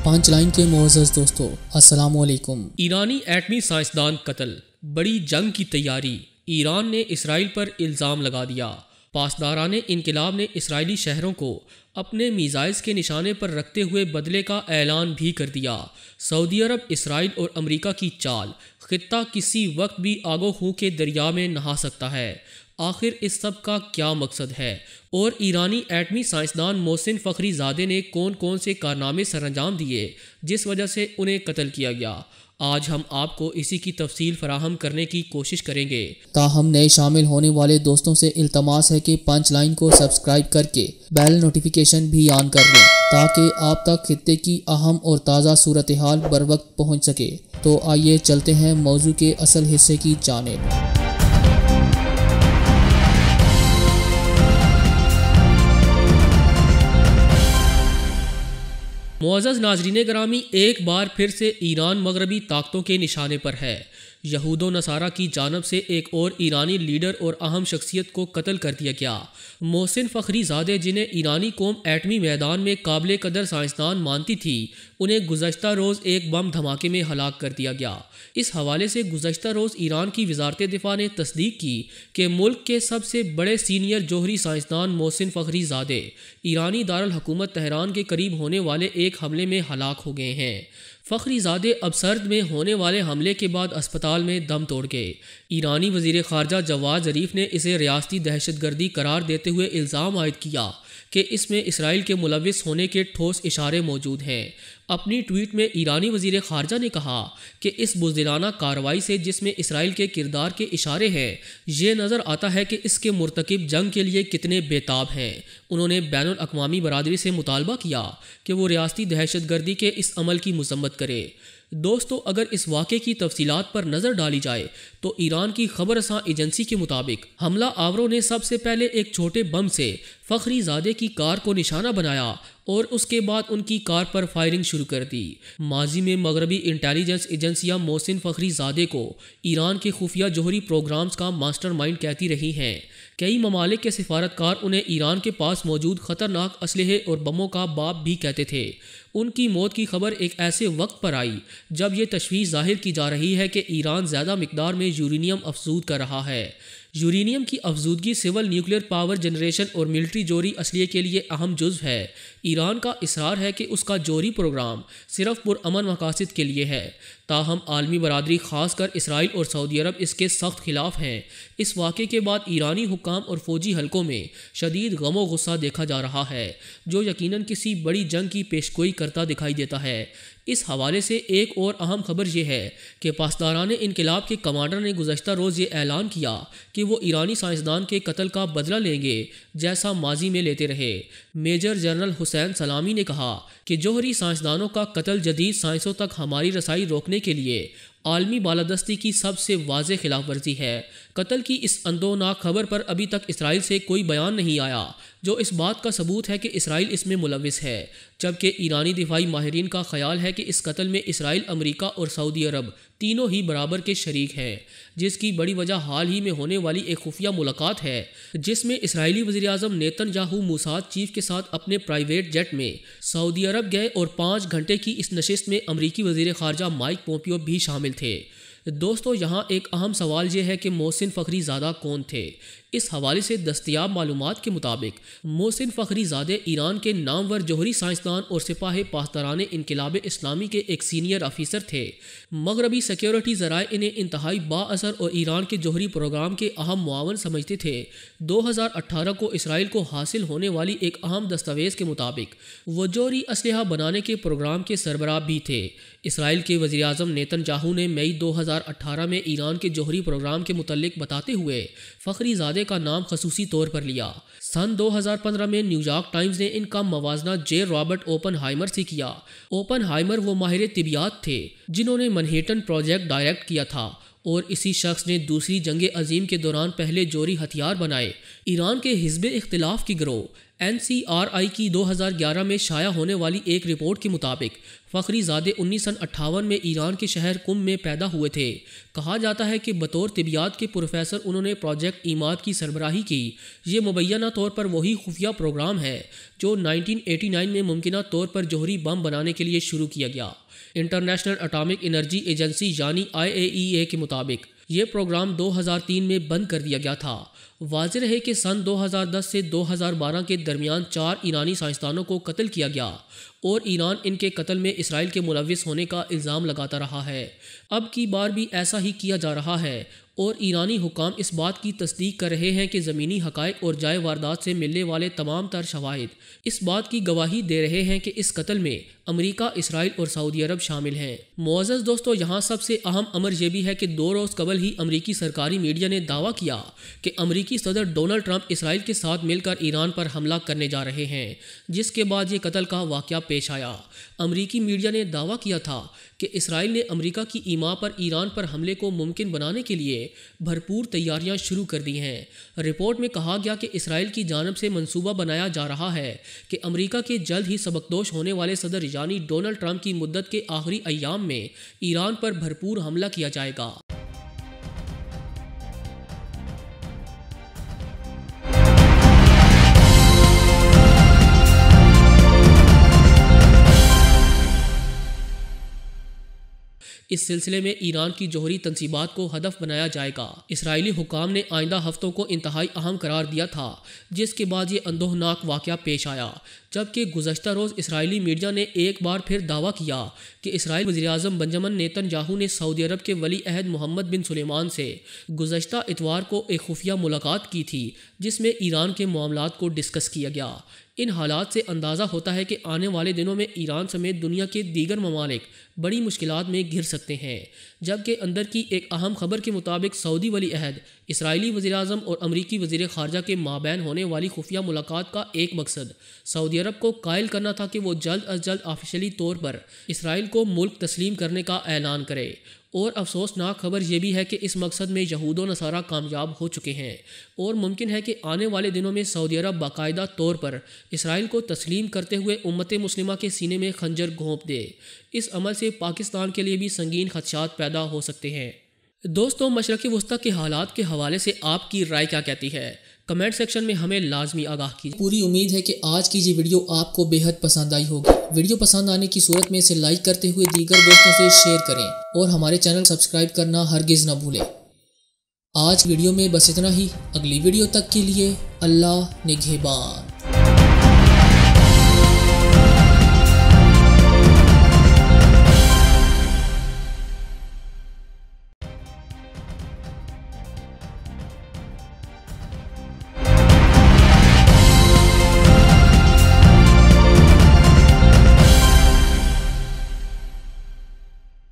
پانچ لائن کے معزز دوستو السلام علیکم۔ ایرانی ایٹمی سائنسدان قتل، بڑی جنگ کی تیاری، ایران نے اسرائیل پر الزام لگا دیا۔ پاسداران انقلاب نے اسرائیلی شہروں کو اپنے میزائلز کے نشانے پر رکھتے ہوئے بدلے کا اعلان بھی کر دیا۔ سعودی عرب، اسرائیل اور امریکہ کی چال، خطہ کسی وقت بھی آگ و خوں کے دریا میں نہا سکتا ہے۔ آخر اس سب کا کیا مقصد ہے اور ایرانی ایٹمی سائنسدان محسن فخری زادے نے کون کون سے کارنامے سر انجام دیے جس وجہ سے انہیں قتل کیا گیا؟ آج ہم آپ کو اسی کی تفصیل فراہم کرنے کی کوشش کریں گے۔ تاہم نئے شامل ہونے والے دوستوں سے التماس ہے کہ پانچ لائن کو سبسکرائب کر کے بیل نوٹیفیکیشن بھی آن کر لیں تاکہ آپ تک خطے کی اہم اور تازہ صورتحال بر وقت پہنچ سکے۔ تو آئیے چلتے ہیں موضوع کے اصل حصے کی جانب۔ معزز ناظرین گرامی، ایک بار پھر سے ایران مغربی طاقتوں کے نشانے پر ہے۔ یہود و نصارہ کی جانب سے ایک اور ایرانی لیڈر اور اہم شخصیت کو قتل کر دیا گیا۔ محسن فخری زادے، جنہیں ایرانی قوم ایٹمی میدان میں قابل قدر سائنسدان مانتی تھی، انہیں گزشتہ روز ایک بم دھماکے میں ہلاک کر دیا گیا۔ اس حوالے سے گزشتہ روز ایران کی وزارت دفاع نے تصدیق کی کہ ملک کے سب سے بڑے سینئر جوہری سائنسدان محسن فخری زادے ایرانی دارالحکومت تہران کے قریب ہونے والے ایک حملے میں ہلاک ہو گئے ہیں۔ فخری زادے اب سرد میں ہونے والے حملے کے بعد اسپتال میں دم توڑ گئے۔ ایرانی وزیر خارجہ جواد ظریف نے اسے ریاستی دہشت گردی قرار دیتے ہوئے الزام عائد کیا کہ اس میں اسرائیل کے ملوث ہونے کے ٹھوس اشارے موجود ہیں۔ اپنی ٹویٹ میں ایرانی وزیر خارجہ نے کہا کہ اس بزدلانہ کارروائی سے، جس میں اسرائیل کے کردار کے اشارے ہیں، یہ نظر آتا ہے کہ اس کے مرتکب جنگ کے لیے کتنے بےتاب ہیں۔ انہوں نے بین الاقوامی برادری سے مطالبہ کیا کہ وہ ریاستی دہشت گردی کے اس عمل کی مذمت کرے۔ دوستو، اگر اس واقعے کی تفصیلات پر نظر ڈالی جائے تو ایران کی خبر رساں ایجنسی کے مطابق حملہ آوروں نے سب سے پہلے ایک چھوٹے بم سے فخری زادے کی کار کو نشانہ بنایا اور اس کے بعد ان کی کار پر فائرنگ شروع کر دی۔ ماضی میں مغربی انٹیلیجنس ایجنسیاں محسن فخری زادے کو ایران کے خفیہ جوہری پروگرامز کا ماسٹر مائنڈ کہتی رہی ہیں۔ کئی ممالک کے سفارتکار انہیں ایران کے پاس موجود خطرناک اسلحے اور بموں کا باپ بھی کہتے تھے۔ ان کی موت کی خبر ایک ایسے وقت پر آئی جب یہ تشویش ظاہر کی جا رہی ہے کہ ایران زیادہ مقدار میں یورینیم افزود کر رہا ہے۔ یورینیم کی افزودگی سول نیوکلیر پاور جنریشن اور ملٹری جوہری اسلحے کے لیے اہم جزو ہے۔ ایران کا اصرار ہے کہ اس کا جوہری پروگرام صرف پرامن مقاصد کے لیے ہے، تاہم عالمی برادری خاص کر اسرائیل اور سعودی عرب اس کے سخت خلاف ہیں۔ اس واقعے کے بعد ایرانی حکام اور فوجی حلقوں میں شدید غم و غصہ دیکھا جا رہا ہے، جو یقیناً کسی بڑی جنگ کی پیشگوئی کرتا دکھائی دیتا ہے۔ اس حوالے سے ایک اور اہم خبر یہ ہے کہ پاسداران انقلاب کے کمانڈر نے گزشتہ روز یہ اعلان کیا کہ وہ ایرانی سائنسدان کے قتل کا بدلہ لیں گے، جیسا ماضی میں لیتے رہے۔ میجر جنرل حسین سلامی نے کہا کہ جوہری سائنسدانوں کا قتل جدید سائنسوں تک ہماری رسائی روکنے کے لیے عالمی بالادستی کی سب سے واضح خلاف ورزی ہے۔ قتل کی اس اندوہناک خبر پر ابھی تک اسرائیل سے کوئی بیان نہیں آیا، جو اس بات کا ثبوت ہے کہ اسرائیل اس میں ملوث ہے، جبکہ ایرانی دفاعی ماہرین کا خیال ہے کہ اس قتل میں اسرائیل، امریکہ اور سعودی عرب تینوں ہی برابر کے شریک ہیں، جس کی بڑی وجہ حال ہی میں ہونے والی ایک خفیہ ملاقات ہے جس میں اسرائیلی وزیراعظم نیتن یاہو موساد چیف کے ساتھ اپنے پرائیویٹ جیٹ میں سعودی عرب گئے اور 5 گھنٹے کی اس نشست میں امریکی وزیر خارجہ مائک پومپیو بھی شامل تھے۔ دوستو، یہاں ایک اہم سوال یہ ہے کہ محسن فخری زادہ کون تھے؟ اس حوالے سے دستیاب معلومات کے مطابق محسن فخری زادے ایران کے نامور جوہری سائنسدان اور سپاہ پاسداران انقلاب اسلامی کے ایک سینئر افیسر تھے۔ مغربی سیکیورٹی ذرائع انہیں انتہائی با اثر اور ایران کے جوہری پروگرام کے اہم معاون سمجھتے تھے۔ 2018 کو اسرائیل کو حاصل ہونے والی ایک اہم دستاویز کے مطابق وہ جوہری اسلحہ بنانے کے پروگرام کے سربراہ بھی تھے۔ اسرائیل کے وزیراعظم نیتن یاہو نے مئی 2018 میں ایران کے جوہری پروگرام کے متعلق بتاتے ہوئے فخری زادے کا نام خصوصی طور پر لیا۔ سن 2015 میں نیو یارک ٹائمز نے ان کا موازنہ جے رابرٹ اوپن ہائمر سے کیا۔ اوپن ہائمر وہ ماہر طبیعیات تھے جنہوں نے منہیٹن پروجیکٹ ڈائریکٹ کیا تھا اور اسی شخص نے دوسری جنگ عظیم کے دوران پہلے جوہری ہتھیار بنائے۔ ایران کے حزب اختلاف کی گروہ NCRI کی 2011 میں شائع ہونے والی ایک رپورٹ کے مطابق فخری زادے 1958 میں ایران کے شہر قم میں پیدا ہوئے تھے۔ کہا جاتا ہے کہ بطور طبیعیات کے پروفیسر انہوں نے پروجیکٹ ایماد کی سربراہی کی۔ یہ مبینہ طور پر وہی خفیہ پروگرام ہے جو 1989 میں ممکنہ طور پر جوہری بم بنانے کے لیے شروع کیا گیا۔ انٹرنیشنل اٹامک انرجی ایجنسی یعنی IAEA کے مطابق یہ پروگرام 2003 میں بند کر دیا گیا تھا۔ واضح ہے کہ سن 2010 سے 2012 کے درمیان 4 ایرانی سائنسدانوں کو قتل کیا گیا اور ایران ان کے قتل میں اسرائیل کے ملوث ہونے کا الزام لگاتا رہا ہے۔ اب کی بار بھی ایسا ہی کیا جا رہا ہے اور ایرانی حکام اس بات کی تصدیق کر رہے ہیں کہ زمینی حقائق اور جائے واردات سے ملنے والے تمام تر شواہد اس بات کی گواہی دے رہے ہیں کہ اس قتل میں امریکہ، اسرائیل اور سعودی عرب شامل ہیں۔ معزز دوستو، یہاں سب سے اہم امر یہ بھی ہے کہ 2 روز قبل ہی امریکی سرکاری میڈیا نے دعویٰ کیا کہ امریکی صدر ڈونلڈ ٹرمپ اسرائیل کے ساتھ مل کر ایران پر حملہ کرنے جا رہے ہیں، جس کے بعد یہ قتل کا واقعہ پیش آیا۔ امریکی میڈیا نے دعویٰ کیا تھا کہ اسرائیل نے امریکہ کی ایما پر ایران پر حملے کو ممکن بنانے کے لیے بھرپور تیاریاں شروع کر دی ہیں۔ رپورٹ میں کہا گیا کہ اسرائیل کی جانب سے منصوبہ بنایا جا رہا ہے کہ امریکہ کے جلد ہی سبکدوش ہونے والے صدر یعنی ڈونلڈ ٹرمپ کی مدت کے آخری ایام میں ایران پر بھرپور حملہ کیا جائے گا۔ اس سلسلے میں ایران کی جوہری تنصیبات کو ہدف بنایا جائے گا۔ اسرائیلی حکام نے آئندہ ہفتوں کو انتہائی اہم قرار دیا تھا، جس کے بعد یہ اندوہناک واقعہ پیش آیا، جبکہ گزشتہ روز اسرائیلی میڈیا نے ایک بار پھر دعویٰ کیا کہ اسرائیل وزیراعظم بنجمن نیتن یاہو نے سعودی عرب کے ولی عہد محمد بن سلیمان سے گزشتہ اتوار کو ایک خفیہ ملاقات کی تھی، جس میں ایران کے معاملات کو ڈسکس کیا گیا۔ ان حالات سے اندازہ ہوتا ہے کہ آنے والے دنوں میں ایران سمیت دنیا کے دیگر ممالک بڑی مشکلات میں گھر سکتے ہیں، جبکہ اندر کی ایک اہم خبر کے مطابق سعودی ولی عہد، اسرائیلی وزیراعظم اور امریکی وزیر خارجہ کے مابین ہونے والی خفیہ ملاقات کا ایک مقصد سعودی عرب کو قائل کرنا تھا کہ وہ جلد از جلد آفیشلی طور پر اسرائیل کو ملک تسلیم کرنے کا اعلان کرے۔ اور افسوسناک خبر یہ بھی ہے کہ اس مقصد میں یہود و نصارہ کامیاب ہو چکے ہیں اور ممکن ہے کہ آنے والے دنوں میں سعودی عرب باقاعدہ طور پر اسرائیل کو تسلیم کرتے ہوئے امت مسلمہ کے سینے میں خنجر گھونپ دے۔ اس عمل سے پاکستان کے لیے بھی سنگین خدشات پیدا ہو سکتے ہیں۔ دوستو، مشرق وسطیٰ کے حالات کے حوالے سے آپ کی رائے کیا کہتی ہے؟ کمنٹ سیکشن میں ہمیں لازمی آگاہ کیجیے۔ پوری امید ہے کہ آج کی یہ ویڈیو آپ کو بے حد پسند آئی ہوگی۔ ویڈیو پسند آنے کی صورت میں اسے لائک کرتے ہوئے دیگر دوستوں سے شیئر کریں اور ہمارے چینل سبسکرائب کرنا ہرگز نہ بھولیں۔ آج ویڈیو میں بس اتنا ہی۔ اگلی ویڈیو تک کے لیے اللہ نگہبان۔